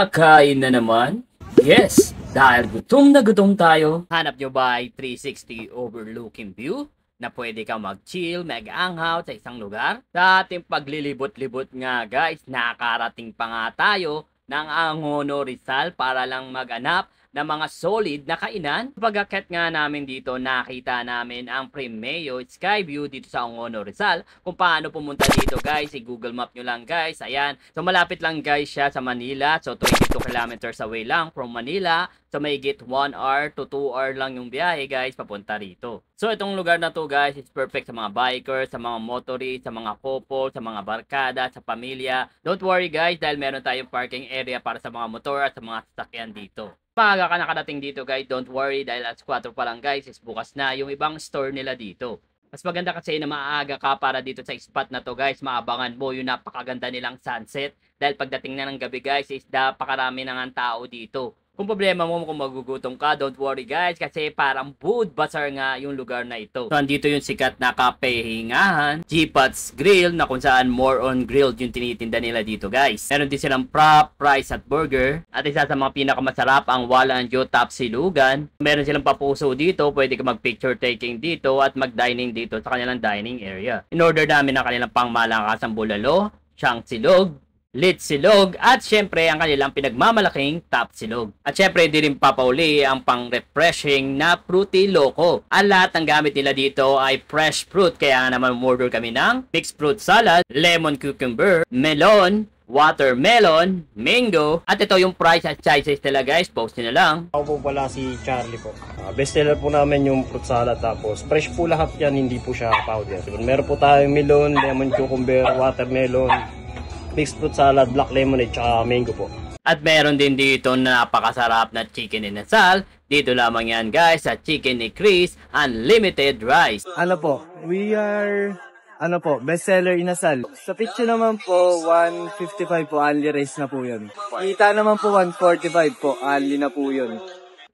Kakain na naman? Yes! Dahil gutom na gutom tayo. Hanap nyo ba ay 360 overlooking view? Na pwede ka mag-chill, mag-anghout sa isang lugar? Sa ating paglilibot-libot nga guys, nakarating pa nga tayo ng Angono Rizal para lang maganap ng mga solid na kainan. Pag-akit nga namin dito, nakita namin ang Primeo Skyview dito sa Angono Rizal. Kung paano pumunta dito guys, i-Google Map nyo lang guys. Ayan. So malapit lang guys siya sa Manila. So 22 kilometers away lang from Manila. So mahigit 1 hour to 2 hour lang yung biyahe guys papunta rito. So itong lugar na to guys is perfect sa mga bikers, sa mga motorists, sa mga couple, sa mga barkada, sa pamilya. Don't worry guys dahil meron tayong parking area para sa mga motor at sa mga sasakyan dito. Maaga ka nakadating dito guys, don't worry dahil alas 4 pa lang guys is bukas na yung ibang store nila dito. Mas maganda kasi na maaga ka para dito sa spot na to guys, maabangan mo yung napakaganda nilang sunset. Dahil pagdating na ng gabi guys is napakarami na ng tao dito. Kung problema mo kung magugutom ka, don't worry guys kasi parang food bazaar nga yung lugar na ito. So andito yung sikat na kapehingahan, G-Pots Grill na kung saan more on grilled yung tinitinda nila dito guys. Meron din silang prop, fries at burger. At isa sa mga pinakamasarap ang Walanjo Top Silugan. Meron silang papuso dito, pwede ka mag-picture taking dito at mag-dining dito sa kanilang dining area. In-order namin ang kanilang pangmalakasang bulalo, siyang silog, lit silog, at syempre ang kanilang pinagmamalaking top silog. At syempre di rin papauli ang pang-refreshing na fruity loco. Ang lahat ng gamit nila dito ay fresh fruit, kaya naman order kami ng mixed fruit salad, lemon cucumber, melon, watermelon, mango, at ito yung price at sizes nila guys, post nyo na lang. Ako po pala si Charlie po. Best seller po namin yung fruit salad, tapos fresh po lahat yan, hindi po siya powder. Meron po tayong melon, lemon cucumber, watermelon, mixed fruit salad, black lemonade, tsaka mango po. At meron din dito na napakasarap na chicken inasal. Dito lamang yan guys sa Chicken ni Chris Unlimited Rice. Ano po, we are, best seller inasal. Sa picture naman po, 155 po, only rice na po yun. Kita naman po, 145 po, only na po yun.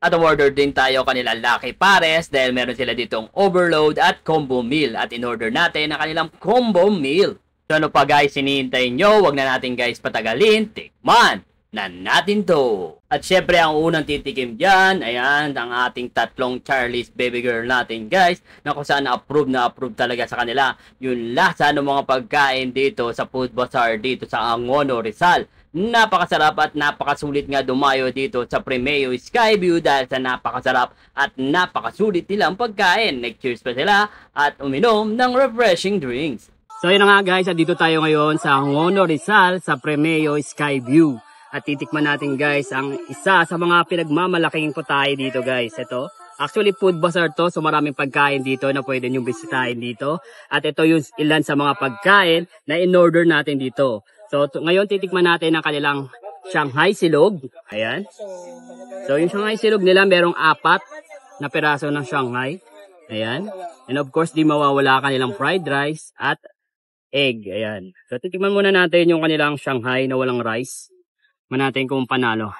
At order din tayo kanila Lucky Pares dahil meron sila ditong overload at combo meal. At in-order natin ang kanilang combo meal. So ano pa guys, hinihintay nyo? Wag na natin guys patagalin. Tikman na natin to. At syempre ang unang titikim dyan, ayan, ang ating tatlong Charlie's Baby Girl natin guys, na kung saan na approve talaga sa kanila yung lasa ng mga pagkain dito sa Food Bazaar dito sa Angono Rizal. Napakasarap at napakasulit nga dumayo dito sa Primeo Skyview dahil sa napakasarap at napakasulit nilang pagkain. Nag-cheers pa sila at uminom ng refreshing drinks. So yun na nga guys, dito tayo ngayon sa Angono Rizal sa Primeo Skyview. At titikman natin guys ang isa sa mga pinagmamalaking putahe dito guys. Ito, actually food bazaar to, so maraming pagkain dito na pwede nyo bisitahin dito. At ito yung ilan sa mga pagkain na in-order natin dito. So ngayon titikman natin ang kanilang Shanghai Silog. Ayan. So yung Shanghai Silog nila merong 4 na piraso ng Shanghai. Ayan. And of course di mawawala kanilang fried rice at egg. Ayan. So titikman muna natin yung kanilang Shanghai na walang rice. Man natin kung panalo.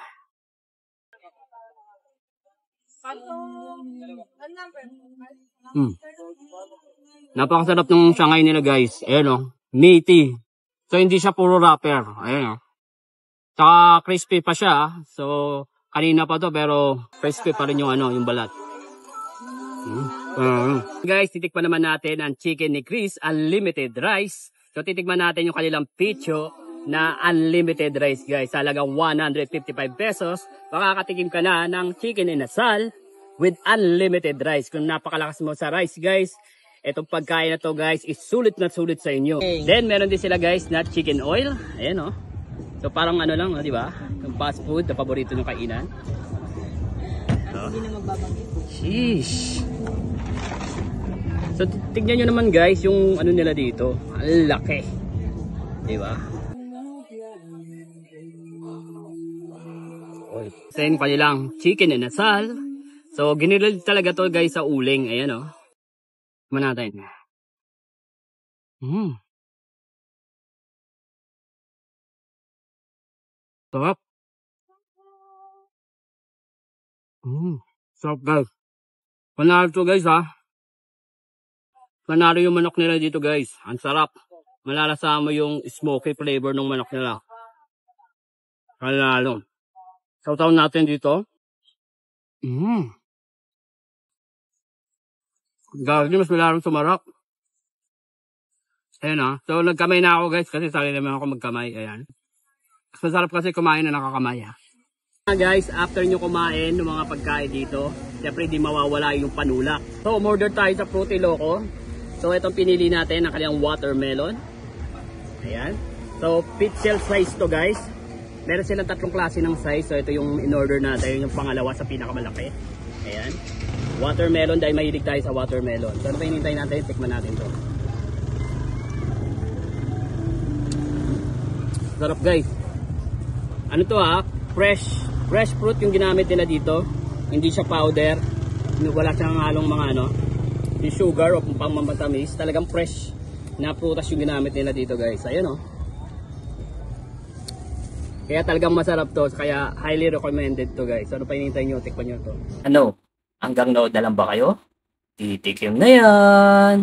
Napakasarap ng Shanghai nila guys. Ayan o. Meaty. So hindi siya puro wrapper. Ayan o. Saka crispy pa siya. So kanina pa to pero crispy pa rin yung yung balat. Guys, titikman naman natin ang Chicken ni Chris Unlimited Rice. So titikman natin yung kanilang picho na unlimited rice guys. Sa halagang 155 pesos, makakatikim ka na ng chicken inasal with unlimited rice. Kung napakalakas mo sa rice guys, itong pagkain na to guys is sulit na sulit sa inyo. Then meron din sila guys na chicken oil. Ayan o. So parang lang, di ba? Yung fast food na paborito ng kainan. Hindi na magbabanggit. Sheesh. So tignan nyo naman guys yung nila dito. Ang laki. Di ba? Sa yun pa nilang chicken inasal. So ginilid talaga to guys sa uling. Ayan o. Kuman natin. Sarap. Sarap guys. Panalo to guys ha. Panalo yung manok nila dito guys. Ang sarap. Malalasa mo yung smoky flavor ng manok nila. Panalo. Sausaw natin dito. Gagi, mas malarong sumarap. Ayan ah. So, nagkamay na ako guys kasi sabi naman ako magkamay. Ayan. Mas masarap kasi kumain na nakakamay ha. Guys, after nyo kumain ng mga pagkain dito, syempre di mawawala yung panulak. So, umorder tayo sa Fruity Loco. So, itong pinili natin ang kanyang watermelon. Ayan. So, pitzel size to guys. Meron silang tatlong klase ng size. So, ito yung in-order natin, yung pangalawa sa pinakamalaki. Ayan. Watermelon, dahil mahilig tayo sa watermelon. So, ano pa hinintay natin? Tikman natin to. Sarap guys. Ano to ha? Fresh fruit yung ginamit nila dito. Hindi siya powder. Wala siyang halong mga ano, yung sugar o pang mamatamis. Talagang fresh na prutas yung ginamit nila dito guys. Ayan o. Kaya talagang masarap to. Kaya highly recommended to guys. Ano pa hinihintay nyo? Tikman nyo to. Ano? Hanggang nood na lang ba kayo? Titikim na yan!